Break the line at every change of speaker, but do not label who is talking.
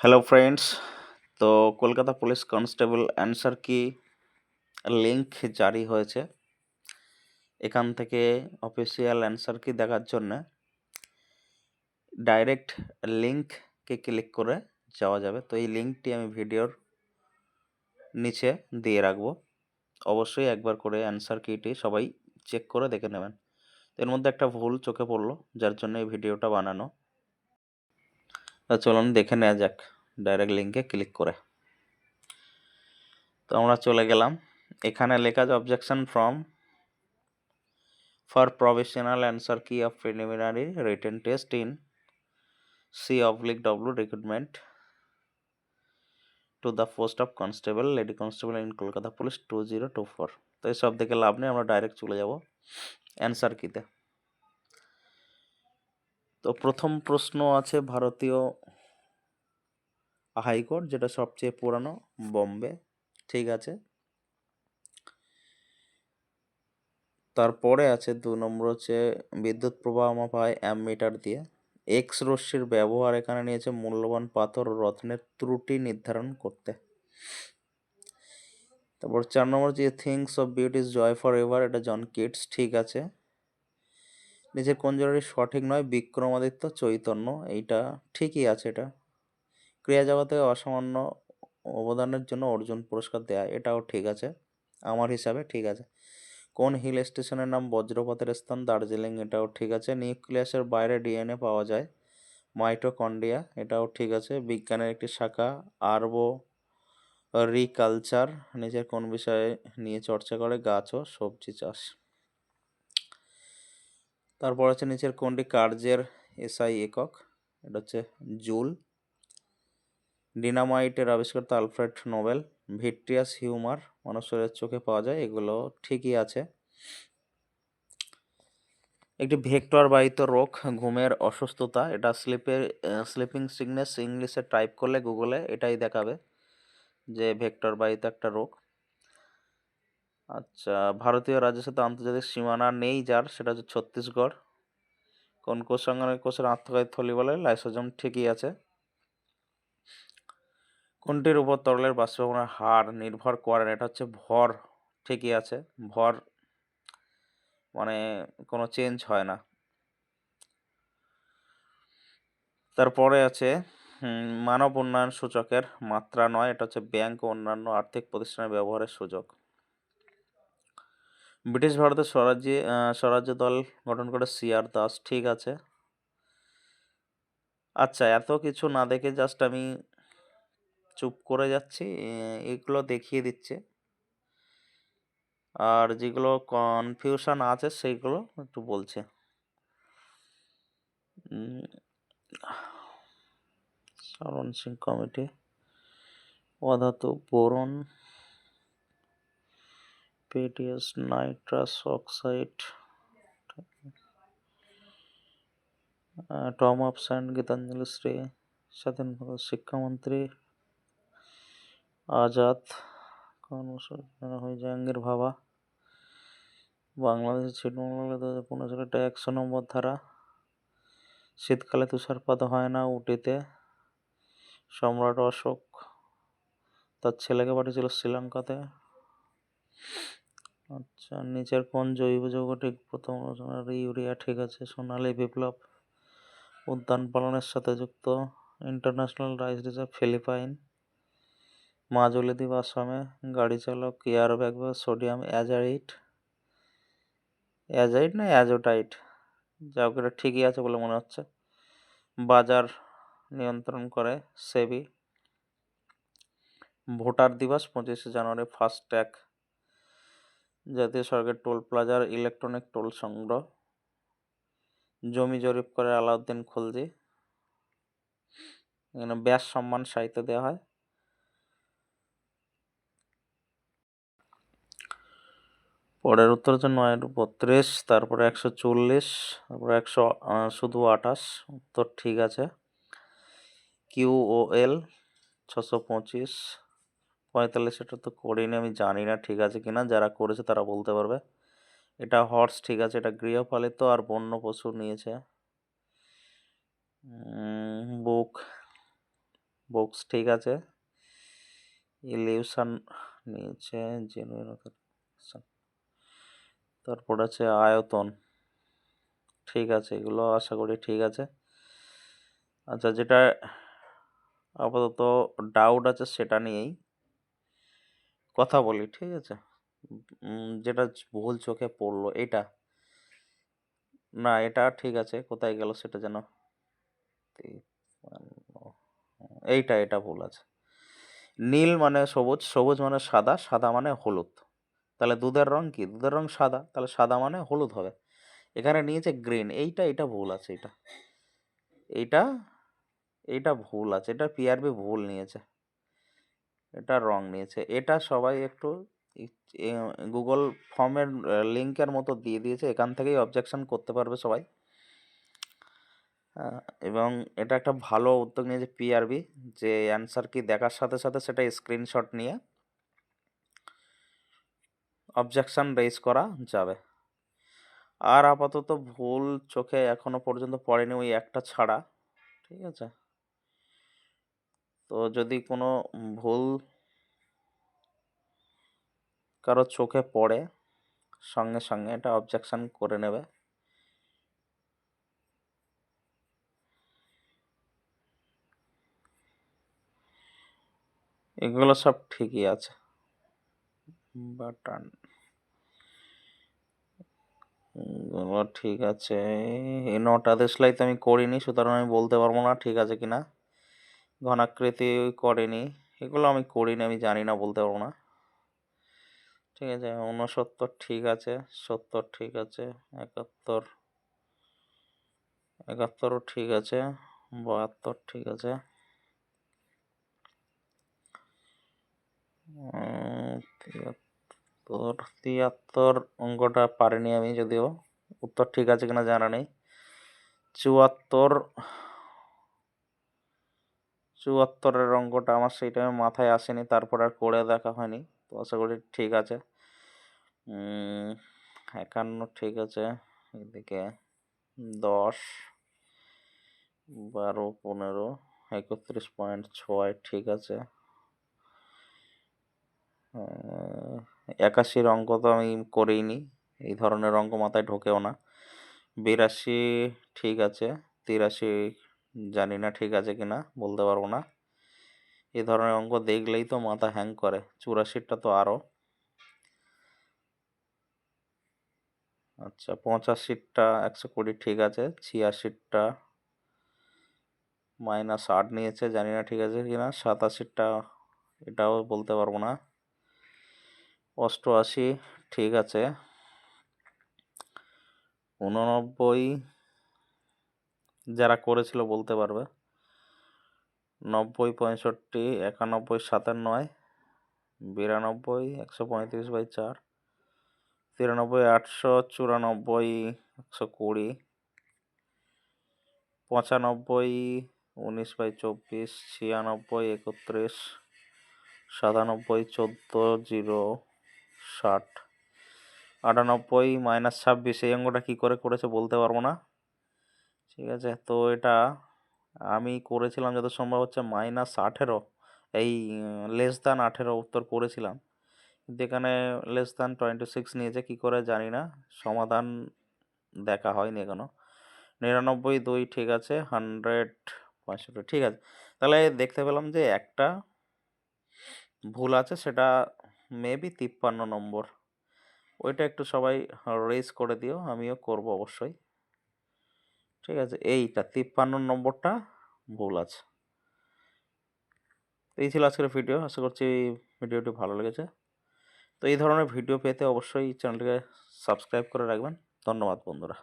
Hello friends. তো Kolkata police constable answer কি link জারি হয়েছে। এখান থেকে অফিসিয়াল অ্যান্সার কি দেখার জন্য ডাইরেক্ট লিংককে ক্লিক করে যাওয়া যাবে। তো এই লিংকটি আমি ভিডিওর নিচে দিয়ে রাখবো। অবশ্যই একবার করে অ্যান্সার কিটি সবাই চেক করে দেখে নেবেন। এর মধ্যে একটা ভুল চোখে পড়লো, যার জন্য এই ভিডিওটা বানানো। তো চলুন দেখে নেওয়া যাক ডাইরেক্ট লিংকে ক্লিক করে। তো আমরা চলে গেলাম, এখানে লেখা আছে objection from for provisional answer key of preliminary written test in C/W recruitment to the post of constable lady constable in Kolkata Police 2024। তো এই সব দেখে লাভ নেই, আমরা ডাইরেক্ট চলে যাব অ্যান্সার কিতে। তো প্রথম প্রশ্ন আছে ভারতীয় হাইকোর্ট, যেটা সবচেয়ে পুরানো, বম্বে, ঠিক আছে। তারপরে আছে 2 নম্বর হচ্ছে বিদ্যুৎ প্রবাহ মাপা হয় অ্যামমিটার দিয়ে। এক্স রশ্মির ব্যবহার এখানে নিয়েছে মূল্যবান পাথর ও রত্নের ত্রুটি নির্ধারণ করতে। তারপর 4 নম্বর যে things of beauty is joy forever, এটা জন কিটস, ঠিক আছে। নিজের কোন জরুরি সঠিক নয়, বিক্রমাদিত্য চৈতন্য, এইটা ঠিকই আছে। এটা ক্রিয়া জগতে অসামান্য অবদানের জন্য অর্জুন পুরস্কার দেয়া, এটাও ঠিক আছে আমার হিসাবে, ঠিক আছে। কোন হিল স্টেশনের নাম বজ্রপাতের স্থান, দার্জিলিং, এটাও ঠিক আছে। নিউক্লিয়াসের বাইরে ডিএনএ পাওয়া যায়, মাইটোকন্ড্রিয়া, এটাও ঠিক আছে। বিজ্ঞানের একটি শাখা আরবো রিকালচার নিজের কোন বিষয়ে নিয়ে চর্চা করে, গাছ ও সবজি চাষ। তারপর আছে নিচের কোনটি কার্যের এসআই একক, এটা হচ্ছে জুল। ডিনামাইটের আবিষ্কর্তা আলফ্রেড নোবেল। ভিট্রিয়াস হিউমার মানুষের চোখে পাওয়া যায়, এগুলো ঠিকই আছে। একটি ভেক্টর বাহিত রোগ ঘুমের অসুস্থতা, এটা স্লিপিং সিকনেস ইংলিশে টাইপ করলে গুগলে এটাই দেখাবে যে ভেক্টর বাহিত একটা রোগ। আচ্ছা, ভারতীয় রাজ্যের সাথে আন্তর্জাতিক সীমানা নেই যার, সেটা হচ্ছে ছত্তিশগড়। কোন কোষাঙ্গনের কোষের আত্মঘাতী থলি বলে, লাইসোজোম, ঠিকই আছে। কোনটির উপর তরলের বাষ্পীভবনের হার নির্ভর করেন, এটা হচ্ছে ভর, ঠিকই আছে। ভর মানে কোনো চেঞ্জ হয় না। তারপরে আছে মানব উন্নয়ন সূচকের মাত্রা নয়, এটা হচ্ছে ব্যাংক ও অন্যান্য আর্থিক প্রতিষ্ঠানের ব্যবহারের সুযোগ। ব্রিটিশ ভারতের স্বরাজ্য দল গঠন করে সিআর দাস, ঠিক আছে। আচ্ছা, এত কিছু না দেখে জাস্ট আমি চুপ করে যাচ্ছি, এগুলো দেখিয়ে দিচ্ছে। আর যেগুলো কনফিউশন আছে সেইগুলো একটু বলছে। সরণ সিং কমিটি, অধাতু বোরন, পেটিএস nitrous oxide, tomb of sand Geetanjali Shree, স্বাধীন ভারত শিক্ষামন্ত্রী আজাদ, জাহাঙ্গীর ভাবা, বাংলাদেশের ছিটমহল 2015 সালে, এটা 100 নম্বর ধারা। শীতকালে তুষারপাত হয় না উটিতে। সম্রাট অশোক তার ছেলেকে পাঠিয়েছিল শ্রীলঙ্কাতে। আচ্ছা, নিচের কোন জৈব যৌগটি প্রথম আলোচনা, ইউরিয়া, ঠিক আছে। সোনালী বিপ্লব উদ্যান পালনের সাথে যুক্ত, international rice reserve Philippines. Majuli দ্বীপ আসামে। গাড়ি চালক এয়ারব্যাগ বা সোডিয়াম অ্যাজাইড না অ্যাজোটাইট, যা হোক এটা ঠিকই আছে বলে মনে হচ্ছে। বাজার নিয়ন্ত্রণ করে সেবি। ভোটার দিবস 25শে জানুয়ারি, ফাস্ট্যাগ। জাতীয় সড়কের টোল প্লাজার ইলেকট্রনিক টোল সংগ্রহ। জমি জরিপ করে আলাউদ্দিন খলজি। এখানে ব্যাস সম্মান সাহিত্য দেওয়া হয়। পরের উত্তর হচ্ছে 932, তারপরে 140, তারপরে 100, শুধু 28, উত্তর ঠিক আছে। QOL 625, 45, এটা তো করিনি, আমি জানি না ঠিক আছে কিনা, যারা করেছে তারা বলতে পারবে। এটা হর্স, ঠিক আছে, এটা গৃহপালিত আর বন্য পশু নিয়েছে। বুক বুকস ঠিক আছে। ইলিউশন নিয়েছে, জেনুইন, তারপর আছে আয়তন, ঠিক আছে, এগুলো আশা করি ঠিক আছে। আচ্ছা, যেটা আপাতত ডাউট আছে সেটা নিয়েই কথা বলি, ঠিক আছে। যেটা ভুল চোখে পড়লো এটা, না এটা ঠিক আছে, কোথায় গেল সেটা যেন, 53, এটা ভুল আছে। নীল মানে সবুজ, সবুজ মানে সাদা, সাদা মানে হলুদ। তাহলে দুধের রং কি? দুধের রং সাদা, তাহলে সাদা মানে হলুদ হবে। এখানে নিয়েছে গ্রিন, এটা ভুল আছে। এইটা এইটা ভুল আছে, এটা পিআরবি ভুল নিয়েছে, এটা রং নিয়েছে। এটা সবাই একটু গুগল ফর্মের লিঙ্কের মতো দিয়ে দিয়েছে, এখান থেকেই অবজেকশন করতে পারবে সবাই। এবং এটা একটা ভালো উদ্যোগ নিয়েছে পিআরবি, যে অ্যান্সার কি দেখার সাথে সাথে সেটা স্ক্রিনশট নিয়ে অবজেকশন রেজ করা যাবে। আর আপাতত ভুল চোখে এখনো পর্যন্ত পড়েনি, ওই একটা ছাড়া, ঠিক আছে। তো যদি কোনো ভুল কারো চোখে পড়ে, সঙ্গে সঙ্গে এটা অবজেকশন করে নেবে। এগুলো সব ঠিকই আছে। বাটন ঠিক আছে। এই নটা দেশলাই তো আমি করিনি, সুতরাং আমি বলতে পারবো না ঠিক আছে কিনা। ঘনাকৃতি করিনি, এগুলো আমি করিনি, আমি জানি না, বলতে পারবো না। ঠিক আছে, 69 ঠিক আছে, 70 ঠিক আছে, 71ও ঠিক আছে, 72 ঠিক আছে, 73 অঙ্কটা পারিনি আমি, যদিও উত্তর ঠিক আছে কিনা জানা নেই। 74-এর অঙ্কটা আমার সেই টাইমে মাথায় আসেনি, তারপর আর করে দেখা হয়নি, তো আশা করি ঠিক আছে। 51 ঠিক আছে, এদিকে 10, 12, 15, 31.6 ঠিক আছে। 81-র অঙ্ক তো আমি করিনি, এই ধরনের অঙ্ক মাথায় ঢোকেও না। 82 ঠিক আছে, 83 জানি না ঠিক আছে কিনা, বলতে পারবো না। এই ধরনের অঙ্ক দেখলেই তো মাথা হ্যাং করে। 84টা তো আরও। আচ্ছা, 85টা 120 ঠিক আছে, 86টা -8 নিয়েছে, জানি না ঠিক আছে কিনা। 87টা এটাও বলতে পারবো না। 88 ঠিক আছে। 89 যারা করেছিল বলতে পারবে। 90, 65, 91, 97, 92, 135/4, 93, 800, 94, 120, 95, 19/24, 96, 31, 97, 14, 0, 60, 98, -26, এই অঙ্কটা কী করে করেছে বলতে পারবো না, ঠিক আছে। তো এটা আমি করেছিলাম যত সম্ভব হচ্ছে -18, এই <18 উত্তর করেছিলাম, কিন্তু এখানে <26 নিয়েছে, কী করে জানি না, সমাধান দেখা হয়নি এখনো। 99, 2 ঠিক আছে, 100, 65 ঠিক আছে। তাহলে দেখতে পেলাম যে একটা ভুল আছে, সেটা মেবি 53 নম্বর, ওইটা একটু সবাই রেজ করে দিও, আমিও করব অবশ্যই, ঠিক আছে। এইটা 53 নম্বরটা ভুল আছে। এই ছিল আজকের ভিডিও, আশা করছি ভিডিওটি ভালো লেগেছে। তো এই ধরনের ভিডিও পেতে অবশ্যই চ্যানেলটিকে সাবস্ক্রাইব করে রাখবেন। ধন্যবাদ বন্ধুরা।